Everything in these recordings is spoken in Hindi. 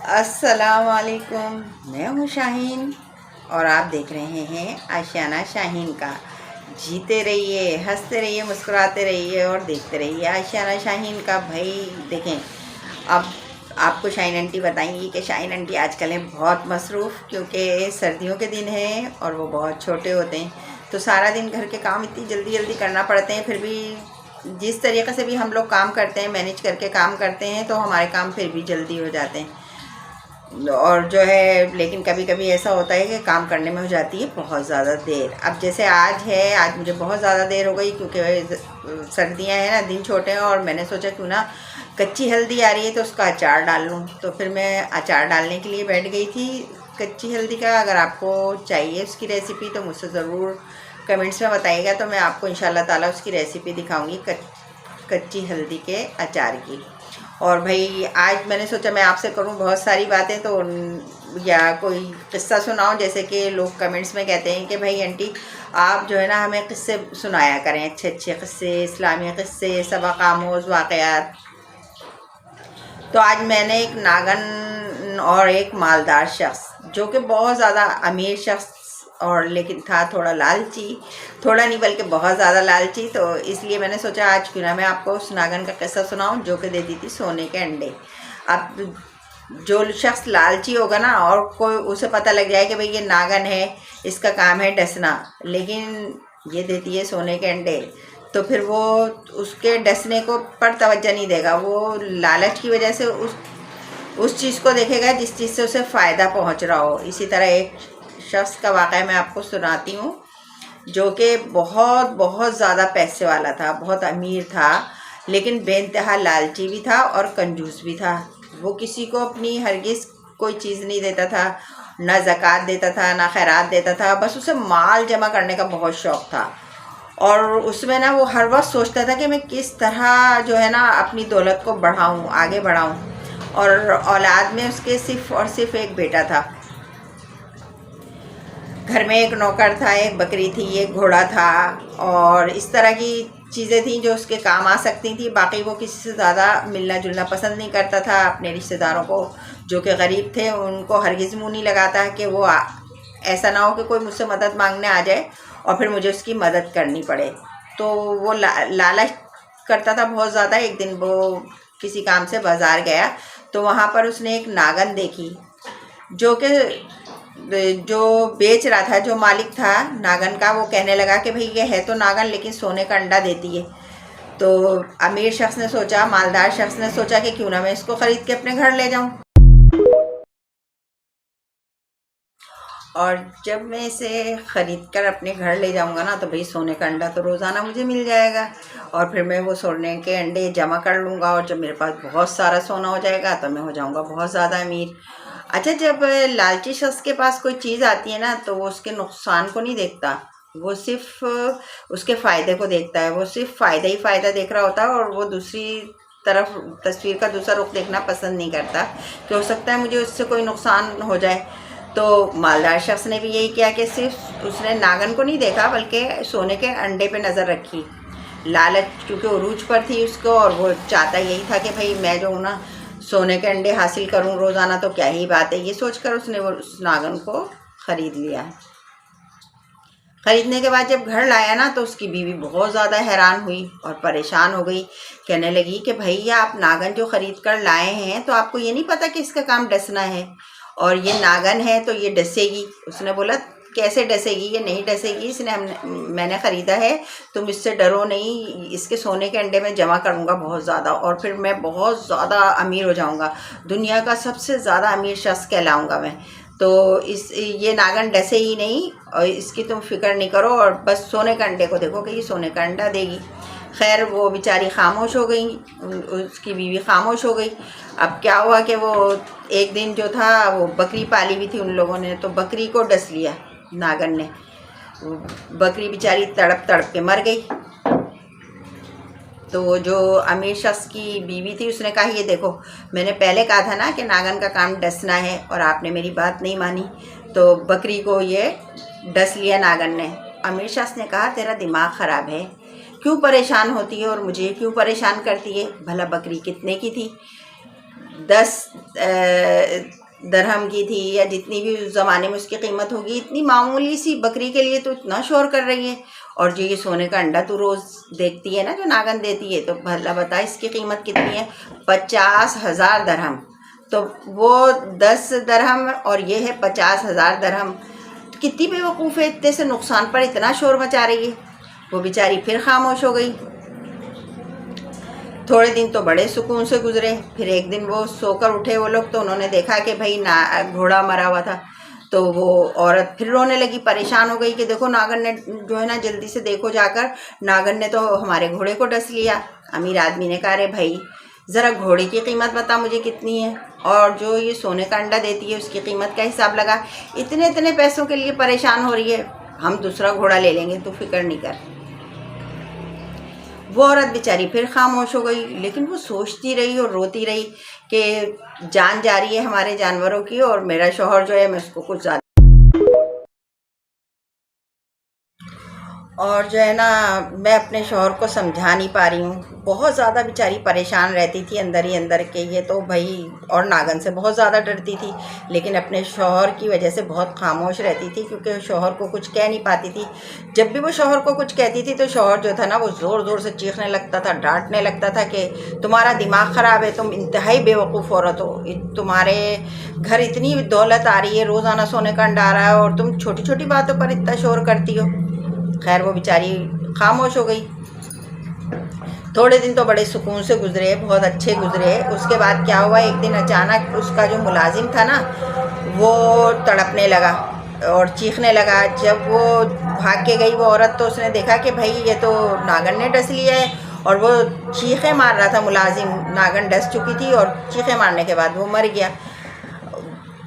अस्सलाम वालेकुम। मैं हूँ शाहीन और आप देख रहे हैं आशियाना शाहीन का। जीते रहिए, हंसते रहिए, मुस्कुराते रहिए और देखते रहिए आशियाना शाहीन का। भाई देखें, अब आपको शाहीन आंटी बताएंगी कि शाहीन आंटी आजकल है बहुत मसरूफ़, क्योंकि सर्दियों के दिन हैं और वो बहुत छोटे होते हैं, तो सारा दिन घर के काम इतनी जल्दी जल्दी करना पड़ते हैं। फिर भी जिस तरीक़े से भी हम लोग काम करते हैं, मैनेज करके काम करते हैं, तो हमारे काम फिर भी जल्दी हो जाते हैं। और जो है, लेकिन कभी कभी ऐसा होता है कि काम करने में हो जाती है बहुत ज़्यादा देर। अब जैसे आज है, आज मुझे बहुत ज़्यादा देर हो गई क्योंकि सर्दियां हैं ना, दिन छोटे हैं, और मैंने सोचा क्यों ना कच्ची हल्दी आ रही है तो उसका अचार डाल लूँ। तो फिर मैं अचार डालने के लिए बैठ गई थी कच्ची हल्दी का। अगर आपको चाहिए उसकी रेसिपी तो मुझसे ज़रूर कमेंट्स में बताइएगा, तो मैं आपको इंशाल्लाह ताला उसकी रेसिपी दिखाऊँगी कच्ची हल्दी के अचार की। और भाई आज मैंने सोचा मैं आपसे करूं बहुत सारी बातें, तो या कोई किस्सा सुनाओ, जैसे कि लोग कमेंट्स में कहते हैं कि भाई आंटी आप जो है ना हमें किस्से सुनाया करें, अच्छे अच्छे किस्से, इस्लामी किस्से, सबक आमोज़ वाक़यात। तो आज मैंने एक नागन और एक मालदार शख्स, जो कि बहुत ज़्यादा अमीर शख्स और लेकिन था थोड़ा लालची, थोड़ा नहीं बल्कि बहुत ज़्यादा लालची, तो इसलिए मैंने सोचा आज क्यों ना मैं आपको उस नागन का किस्सा सुनाऊं जो कि देती थी सोने के अंडे। अब जो शख्स लालची होगा ना और कोई उसे पता लग जाए कि भाई ये नागन है, इसका काम है डसना, लेकिन ये देती है सोने के अंडे, तो फिर वो उसके डसने को पर तवज्जो नहीं देगा। वो लालच की वजह से उस चीज़ को देखेगा जिस चीज़ से उसे फ़ायदा पहुंच रहा हो। इसी तरह एक शख्स का वाक़या मैं आपको सुनाती हूँ, जो कि बहुत बहुत ज़्यादा पैसे वाला था, बहुत अमीर था, लेकिन बेइंतहा लालची भी था और कंजूस भी था। वो किसी को अपनी हरगिज़ कोई चीज़ नहीं देता था, ना ज़कात देता था, ना खैरात देता था, बस उसे माल जमा करने का बहुत शौक़ था। और उसमें ना वो हर वक्त सोचता था कि मैं किस तरह जो है ना अपनी दौलत को बढ़ाऊँ, आगे बढ़ाऊँ। और औलाद में उसके सिर्फ़ और सिर्फ एक बेटा था। घर में एक नौकर था, एक बकरी थी, एक घोड़ा था, और इस तरह की चीज़ें थी जो उसके काम आ सकती थी। बाकी वो किसी से ज़्यादा मिलना जुलना पसंद नहीं करता था। अपने रिश्तेदारों को जो कि गरीब थे उनको हरगिज़ मुँह नहीं लगाता कि वो ऐसा ना हो कि कोई मुझसे मदद मांगने आ जाए और फिर मुझे उसकी मदद करनी पड़े। तो वो लालच करता था बहुत ज़्यादा। एक दिन वो किसी काम से बाज़ार गया, तो वहाँ पर उसने एक नागन देखी, जो कि जो बेच रहा था, जो मालिक था नागन का, वो कहने लगा कि भाई ये है तो नागन, लेकिन सोने का अंडा देती है। तो अमीर शख्स ने सोचा, मालदार शख्स ने सोचा कि क्यों ना मैं इसको ख़रीद के अपने घर ले जाऊं। और जब मैं इसे ख़रीद कर अपने घर ले जाऊंगा ना, तो भाई सोने का अंडा तो रोज़ाना मुझे मिल जाएगा, और फिर मैं वो सोने के अंडे जमा कर लूँगा, और जब मेरे पास बहुत सारा सोना हो जाएगा तो मैं हो जाऊँगा बहुत ज़्यादा अमीर। अच्छा, जब लालची शख्स के पास कोई चीज़ आती है ना, तो वो उसके नुकसान को नहीं देखता, वो सिर्फ उसके फ़ायदे को देखता है। वो सिर्फ फ़ायदा ही फ़ायदा देख रहा होता है, और वो दूसरी तरफ तस्वीर का दूसरा रुख देखना पसंद नहीं करता कि हो सकता है मुझे उससे कोई नुकसान हो जाए। तो मालदार शख्स ने भी यही किया कि सिर्फ उसने नागन को नहीं देखा, बल्कि सोने के अंडे पे नज़र रखी। लालच क्योंकि उरूज पर थी उसको, और वो चाहता यही था कि भाई मैं जो हूँ ना सोने के अंडे हासिल करूँ रोज़ाना, तो क्या ही बात है। ये सोचकर उसने वो उस नागन को ख़रीद लिया। ख़रीदने के बाद जब घर लाया ना, तो उसकी बीवी बहुत ज़्यादा हैरान हुई और परेशान हो गई। कहने लगी कि भैया आप नागन जो ख़रीद कर लाए हैं, तो आपको ये नहीं पता कि इसका काम डसना है, और ये नागन है तो ये डसेगी। उसने बोला कैसे डसेगी, ये नहीं डसेगी, मैंने ख़रीदा है, तुम इससे डरो नहीं। इसके सोने के अंडे में जमा करूँगा बहुत ज़्यादा, और फिर मैं बहुत ज़्यादा अमीर हो जाऊँगा, दुनिया का सबसे ज़्यादा अमीर शख्स कहलाऊँगा मैं। तो ये नागन डसे ही नहीं, और इसकी तुम फिक्र नहीं करो, और बस सोने के अंडे को देखो कि ये सोने का अंडा देगी। खैर वो बेचारी खामोश हो गई, उसकी बीवी खामोश हो गई। अब क्या हुआ कि वो एक दिन जो था, वो बकरी पाली हुई थी उन लोगों ने, तो बकरी को डस लिया नागन ने। वो बकरी बेचारी तड़प तड़प के मर गई। तो जो अमीर शख्स की बीवी थी उसने कहा ये देखो, मैंने पहले कहा था ना कि नागन का काम डसना है, और आपने मेरी बात नहीं मानी, तो बकरी को ये डस लिया नागन ने। अमीर शख्स ने कहा तेरा दिमाग ख़राब है, क्यों परेशान होती है और मुझे क्यों परेशान करती है, भला बकरी कितने की थी? 10 दरहम की थी, या जितनी भी उस ज़माने में उसकी कीमत होगी, इतनी मामूली सी बकरी के लिए तो इतना शोर कर रही है। और जो ये सोने का अंडा तू रोज़ देखती है ना, जो नागन देती है, तो भला बता इसकी कीमत कितनी है? 50,000 दरहम। तो वो 10 दरहम और ये है 50,000 दरहम। तो कितनी बेवकूफ़ है, इतने से नुकसान पर इतना शोर मचा रही है। वो बेचारी फिर खामोश हो गई। थोड़े दिन तो बड़े सुकून से गुजरे। फिर एक दिन वो सोकर उठे वो लोग, तो उन्होंने देखा कि भाई ना घोड़ा मरा हुआ था। तो वो औरत फिर रोने लगी, परेशान हो गई कि देखो नागन ने जो है ना, जल्दी से देखो जाकर, नागन ने तो हमारे घोड़े को डस लिया। अमीर आदमी ने कहा, अरे भाई ज़रा घोड़े की कीमत बता मुझे कितनी है, और जो ये सोने का अंडा देती है उसकी कीमत का हिसाब लगा। इतने इतने पैसों के लिए परेशान हो रही है, हम दूसरा घोड़ा ले लेंगे, तू फिक्र नहीं कर। वो औरत बेचारी फिर खामोश हो गई, लेकिन वो सोचती रही और रोती रही कि जान जा रही है हमारे जानवरों की, और मेरा शौहर जो है, मैं उसको कुछ ज़्यादा, और जो है ना, मैं अपने शौहर को समझा नहीं पा रही हूँ। बहुत ज़्यादा बेचारी परेशान रहती थी अंदर ही अंदर के ये तो भाई, और नागन से बहुत ज़्यादा डरती थी, लेकिन अपने शौहर की वजह से बहुत खामोश रहती थी, क्योंकि शौहर को कुछ कह नहीं पाती थी। जब भी वो शौहर को कुछ कहती थी तो शौहर जो था ना, वो ज़ोर ज़ोर से चीखने लगता था, डांटने लगता था कि तुम्हारा दिमाग ख़राब है, तुम इंतहाई बेवकूफ़ औरत हो, तुम्हारे घर इतनी दौलत आ रही है, रोज़ाना सोने का अंडा आ रहा है, और तुम छोटी छोटी बातों पर इतना शोर करती हो। खैर वो बेचारी खामोश हो गई। थोड़े दिन तो बड़े सुकून से गुजरे, बहुत अच्छे गुजरे। उसके बाद क्या हुआ, एक दिन अचानक उसका जो मुलाजिम था ना, वो तड़पने लगा और चीखने लगा। जब वो भाग के गई वो औरत, तो उसने देखा कि भाई ये तो नागन ने डस लिया है, और वो चीखें मार रहा था मुलाजिम। नागन डस चुकी थी और चीखें मारने के बाद वो मर गया।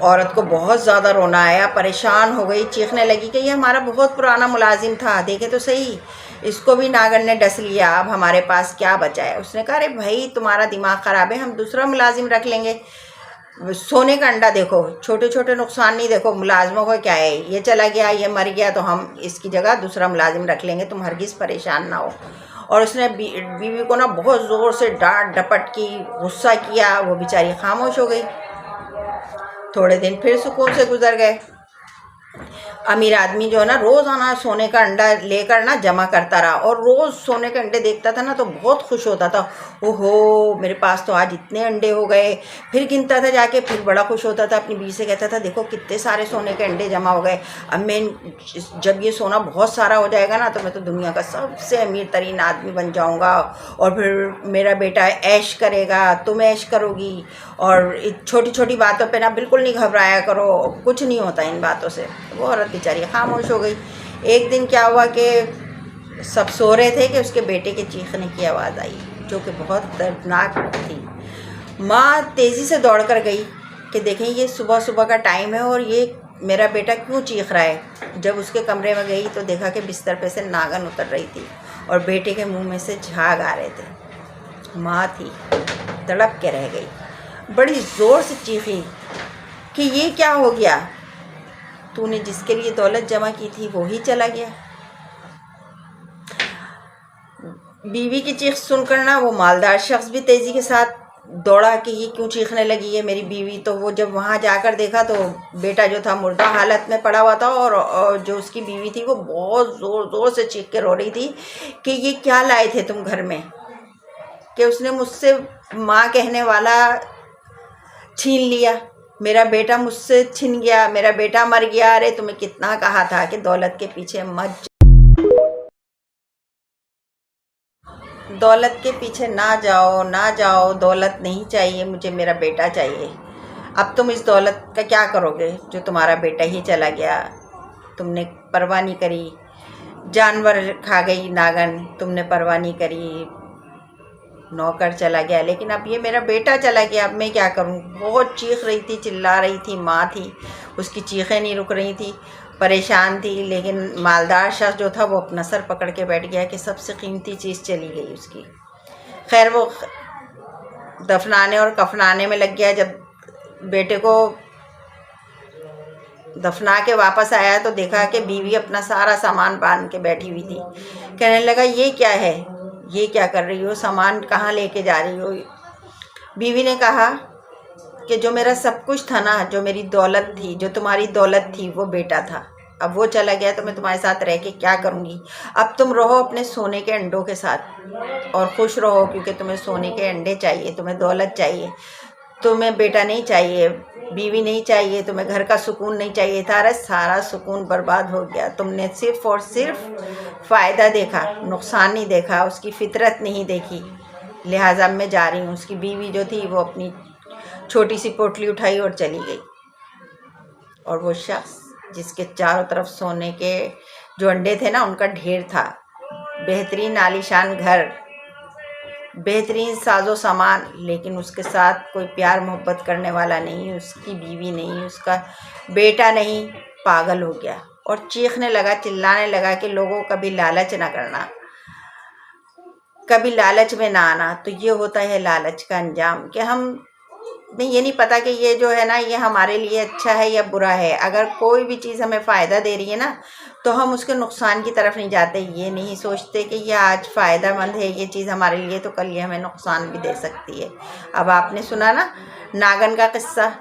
औरत को बहुत ज़्यादा रोना आया, परेशान हो गई, चीखने लगी कि ये हमारा बहुत पुराना मुलाजिम था, देखे तो सही, इसको भी नागन ने डस लिया, अब हमारे पास क्या बचा है। उसने कहा, अरे भाई तुम्हारा दिमाग ख़राब है, हम दूसरा मुलाजिम रख लेंगे। सोने का अंडा देखो, छोटे छोटे नुकसान नहीं, देखो मुलाजमों को क्या है, ये चला गया, ये मर गया, तो हम इसकी जगह दूसरा मुलाजिम रख लेंगे, तुम हरगिज़ परेशान ना हो। और उसने बीवी को ना बहुत ज़ोर से डांट डपट की, गुस्सा किया। वो बेचारी खामोश हो गई। थोड़े दिन फिर सुकून से गुजर गए। अमीर आदमी जो है ना, रोज़ाना सोने का अंडा लेकर ना जमा करता रहा, और रोज़ सोने के अंडे देखता था ना तो बहुत खुश होता था। ओहो, मेरे पास तो आज इतने अंडे हो गए। फिर गिनता था जाके, फिर बड़ा खुश होता था, अपनी बीवी से कहता था, देखो कितने सारे सोने के अंडे जमा हो गए, अब मैं जब ये सोना बहुत सारा हो जाएगा ना, तो मैं तो दुनिया का सबसे अमीर तरीन आदमी बन जाऊँगा, और फिर मेरा बेटा ऐश करेगा, तुम ऐश करोगी, और छोटी छोटी बातों पे ना बिल्कुल नहीं घबराया करो, कुछ नहीं होता इन बातों से। वो औरत बेचारी खामोश हो गई। एक दिन क्या हुआ कि सब सो रहे थे कि उसके बेटे के चीखने की आवाज़ आई, जो कि बहुत दर्दनाक थी। माँ तेज़ी से दौड़ कर गई कि देखें ये सुबह सुबह का टाइम है, और ये मेरा बेटा क्यों चीख रहा है। जब उसके कमरे में गई तो देखा कि बिस्तर पे से नागन उतर रही थी, और बेटे के मुंह में से झाग आ रहे थे। माँ थी, तड़प के रह गई, बड़ी ज़ोर से चीखी कि ये क्या हो गया, तूने जिसके लिए दौलत जमा की थी वो ही चला गया। बीवी की चीख सुनकर ना वो मालदार शख्स भी तेज़ी के साथ दौड़ा कि ये क्यों चीखने लगी है मेरी बीवी। तो वो जब वहाँ जाकर देखा तो बेटा जो था मुर्दा हालत में पड़ा हुआ था, और जो उसकी बीवी थी वो बहुत ज़ोर ज़ोर से चीख के रो रही थी कि ये क्या लाए थे तुम घर में, कि उसने मुझसे माँ कहने वाला छीन लिया, मेरा बेटा मुझसे छिन गया, मेरा बेटा मर गया। अरे तुम्हें कितना कहा था कि दौलत के पीछे मत, दौलत के पीछे ना जाओ, ना जाओ, दौलत नहीं चाहिए मुझे, मेरा बेटा चाहिए। अब तुम इस दौलत का क्या करोगे जो तुम्हारा बेटा ही चला गया, तुमने परवाह नहीं करी। जानवर खा गई नागन, तुमने परवाह नहीं करी। नौकर चला गया, लेकिन अब ये मेरा बेटा चला गया, अब मैं क्या करूं। बहुत चीख रही थी, चिल्ला रही थी, माँ थी, उसकी चीखें नहीं रुक रही थी, परेशान थी। लेकिन मालदार शख्स जो था वो अपना सर पकड़ के बैठ गया कि सबसे कीमती चीज़ चली गई उसकी। खैर वो दफनाने और कफनाने में लग गया। जब बेटे को दफना के वापस आया तो देखा कि बीवी अपना सारा सामान बांध के बैठी हुई थी। कहने लगा, ये क्या है, ये क्या कर रही हो, सामान कहाँ लेके जा रही हो। बीवी ने कहा कि जो मेरा सब कुछ था ना, जो मेरी दौलत थी, जो तुम्हारी दौलत थी, वो बेटा था। अब वो चला गया तो मैं तुम्हारे साथ रह के क्या करूँगी। अब तुम रहो अपने सोने के अंडों के साथ और खुश रहो, क्योंकि तुम्हें सोने के अंडे चाहिए, तुम्हें दौलत चाहिए, तुम्हें बेटा नहीं चाहिए, बीवी नहीं चाहिए, तुम्हें घर का सुकून नहीं चाहिए था। अरे सारा सुकून बर्बाद हो गया। तुमने सिर्फ और सिर्फ फ़ायदा देखा, नुकसान नहीं देखा, उसकी फितरत नहीं देखी। लिहाजा मैं जा रही हूँ। उसकी बीवी जो थी वो अपनी छोटी सी पोटली उठाई और चली गई। और वो शख्स जिसके चारों तरफ सोने के जो अंडे थे ना, उनका ढेर था, बेहतरीन आलीशान घर, बेहतरीन साजो सामान, लेकिन उसके साथ कोई प्यार मोहब्बत करने वाला नहीं, उसकी बीवी नहीं, उसका बेटा नहीं। पागल हो गया और चीखने लगा, चिल्लाने लगा कि लोगों कभी लालच ना करना, कभी लालच में ना आना। तो ये होता है लालच का अंजाम, कि हम नहीं, ये नहीं पता कि ये जो है ना, ये हमारे लिए अच्छा है या बुरा है। अगर कोई भी चीज़ हमें फ़ायदा दे रही है ना, तो हम उसके नुकसान की तरफ नहीं जाते। ये नहीं सोचते कि ये आज फ़ायदेमंद है ये चीज़ हमारे लिए, तो कल ये हमें नुकसान भी दे सकती है। अब आपने सुना ना नागन का किस्सा,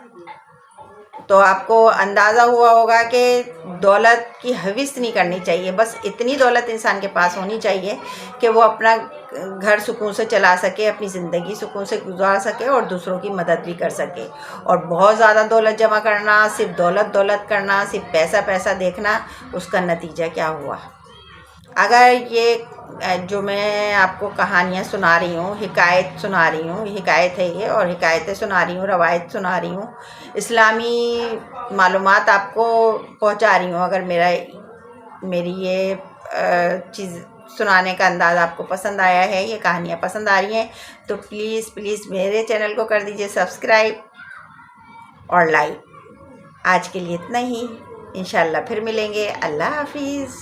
तो आपको अंदाज़ा हुआ होगा कि दौलत की हविस नहीं करनी चाहिए। बस इतनी दौलत इंसान के पास होनी चाहिए कि वो अपना घर सुकून से चला सके, अपनी ज़िंदगी सुकून से गुजार सके और दूसरों की मदद भी कर सके। और बहुत ज़्यादा दौलत जमा करना, सिर्फ दौलत दौलत करना, सिर्फ पैसा पैसा देखना, उसका नतीजा क्या हुआ। अगर ये जो मैं आपको कहानियाँ सुना रही हूँ, हिकायत सुना रही हूँ, हिकायत है ये, और हिकायतें सुना रही हूँ, रवायत सुना रही हूँ, इस्लामी मालूमात आपको पहुँचा रही हूँ। अगर मेरी ये चीज़ सुनाने का अंदाज़ आपको पसंद आया है, ये कहानियाँ पसंद आ रही हैं, तो प्लीज़ प्लीज़ मेरे चैनल को कर दीजिए सब्सक्राइब और लाइक। आज के लिए इतना ही, इंशाल्लाह फिर मिलेंगे। अल्लाह हाफिज़।